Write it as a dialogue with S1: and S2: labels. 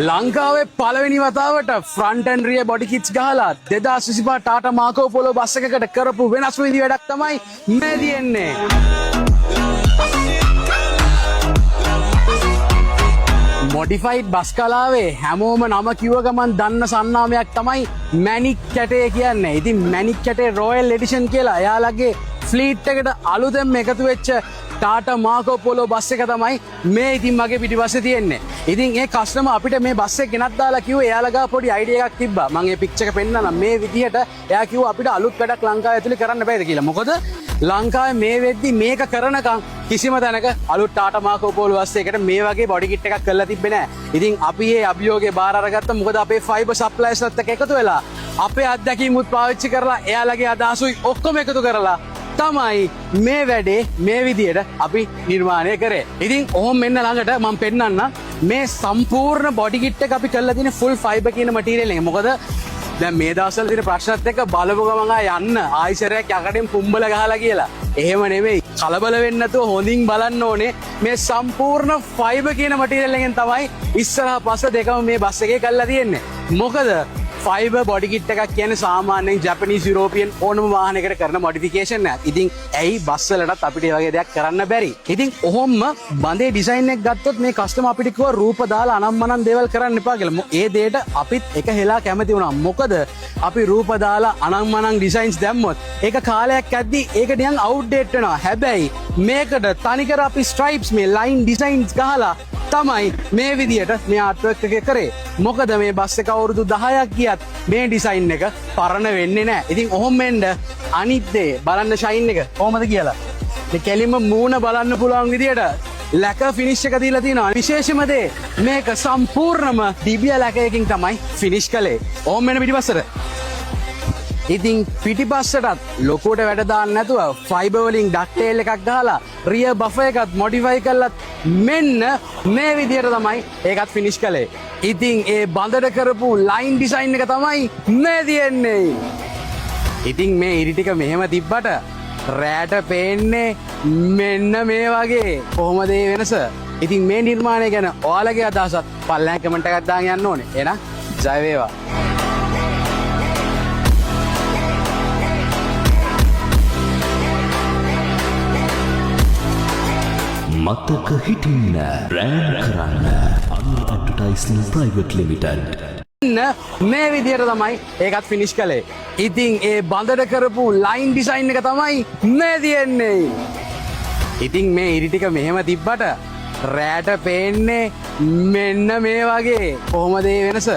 S1: ලංකාවේ පළවෙනි වතාවට front and rear body kits ගහලා 2025 ටාටා මාකෝ පොලෝ බස් එකකට කරපු වෙනස් විදි වැඩක් තමයි මේ තියෙන්නේ. මොඩිෆයිඩ් බස් කලාවේ හැමෝම නම කිව්ව ගමන් දන්න සන්නාමයක් තමයි මැනික් කැටේ කියන්නේ. ඉතින් මැනික් කැටේ රොයල් එඩිෂන් කියලා එයාලගේ ෆ්ලීට් එකට අලුතෙන්ම එකතු වෙච්ච ටාටා මාකෝ පොලෝ බස් එක තමයි මේ ඉතින් මගේ පිටිපස්සේ තියෙන්නේ. ඉතින් ඒ කස්ටමර් අපිට මේ බස් එක ගෙනත් දාලා කිව්වේ එයාලා ගාව පොඩි අයිඩියා එකක් තිබ්බා. මම මේ පික්චර් එක පෙන්නන්නම්. මේ විදිහට එයා කිව්වා අපිට අලුත් වැඩක් ලංකාවේ ඇතුලේ කරන්න බෑද කියලා. මොකද ලංකාවේ මේ වෙද්දි මේක කරනකම් කිසිම තැනක අලුත් ටාටා මාකෝ පොලෝ බස් එකකට මේ වගේ බොඩි කිට් එකක් කරලා තිබ්බේ නෑ. ඉතින් අපි මේ අභියෝගේ බාර අරගත්තා. මොකද අපේ ෆයිබර් සප්ලයර්ස්ලත් එක්ක එකතු වෙලා අපේ අත්දැකීමුත් පාවිච්චි කරලා එයාලගේ අදහසුයි ඔක්කොම එකතු කරලා තමයි මේ වැඩේ මේ විදියට අපි නිර්මාණය කරේ. ඉතින් ඔහොම මෙන්න ළඟට මම පෙන්නන්න මේ සම්පූර්ණ බොඩි කිට් එක අපි කරලා තියෙන ෆුල් ෆයිබර් කියන මටීරියල් එක. මොකද දැන් මේ දවස්වල තියෙන ප්‍රශ්නත් එක්ක බලපු ගමන් යන්න ආයිසරයක් යකඩෙන් පුම්බල ගහලා කියලා. එහෙම නෙමෙයි. කලබල වෙන්නේ නැතුව හොඳින් බලන්න ඕනේ මේ සම්පූර්ණ ෆයිබර් කියන මටීරියල් එකෙන් තමයි ඉස්සරහා පස්ස දෙකම මේ බස් එකේ කරලා තියෙන්නේ. මොකද ෆයිබර් බොඩි කිට් එකක් කියන්නේ සාමාන්‍යයෙන් ජපනීස් යුරෝපියන් ඕනම වාහනයකට කරන මොඩිෆිකේෂන් එකක්. ඉතින් ඇයි බස් වලටත් අපිට මේ වගේ දෙයක් කරන්න බැරි? ඉතින් ඔහොම බඳේ ඩිසයින් එක ගත්තොත් මේ කස්ටමර් අපිට කිව්වා රූප දාලා අනම්මනම් දේවල් කරන්න එපා කියලා. ඒ දෙයට අපිත් එක හෙලා කැමති වුණා. මොකද අපි රූප දාලා අනම්මනම් ඩිසයින්ස් දැම්මොත් ඒක කාලයක් ඇද්දි ඒක නිකන් අවුට්ඩේට් වෙනවා. හැබැයි මේකට තනිකර අපි ස්ට්‍රයිප්ස් මේ ලයින් ඩිසයින්ස් ගහලා තමයි මේ විදියට මේ ආර්ට්වර්ක් එක කරේ. මොකද මේ බස් එක අවුරුදු 10ක් ගියත් මේ ඩිසයින් එක පරණ වෙන්නේ නැහැ. ඉතින් ඔහොම වෙන්න අනිත් දේ බලන්න ෂයින් එක කොහොමද කියලා. මේ කෙලින්ම මූණ බලන්න පුළුවන් විදියට ලැකර් ෆිනිෂ් එක දීලා තිනවා. විශේෂම දේ මේක සම්පූර්ණම DBA ලැකරකින් තමයි ෆිනිෂ් කළේ. ඔහොම වෙන පිටිපස්සට. ඉතින් පිටිපස්සටත් ලොකුවට වැඩ දාන්න නැතුව ෆයිබර් වලින් ඩක්ටේල් එකක් ගහලා රියර් බෆර් එකත් මොඩිෆයි කරලත් මෙන්න මේ විදියට තමයි ඒකත් ෆිනිෂ් කළේ. ඉතින් ඒ බඳට කරපු ලයින් ඩිසයින් එක තමයි මේ තියෙන්නේ. ඉතින් මේ ඉරි ටික මෙහෙම තිබ්බට රෑට පේන්නේ මෙන්න මේ වගේ. කොහොමද මේ වෙනස? ඉතින් මේ නිර්මාණය ගැන ඔයාලගේ අදහසත් පල්ලෙහාන් කමෙන්ට් එකක් දාන්න යන්න ඕනේ. එහෙනම් ජය වේවා.
S2: මතක හිටින්න බ්‍රෑන්ඩ් කරන්න අනුර ඇඩ්වර්ටයිසිං ප්‍රයිවට් ලිමිටඩ්.
S1: මේ විදියට තමයි ඒකත් ෆිනිෂ් කළේ. ඉතින් ඒ බඳට කරපු ලයින් ඩිසයින් එක තමයි මේ තියෙන්නේ. ඉතින් මේ ඉරි ටික මෙහෙම තිබ්බට රෑට පේන්නේ මෙන්න මේ වගේ. කොහොමද මේ වෙනස?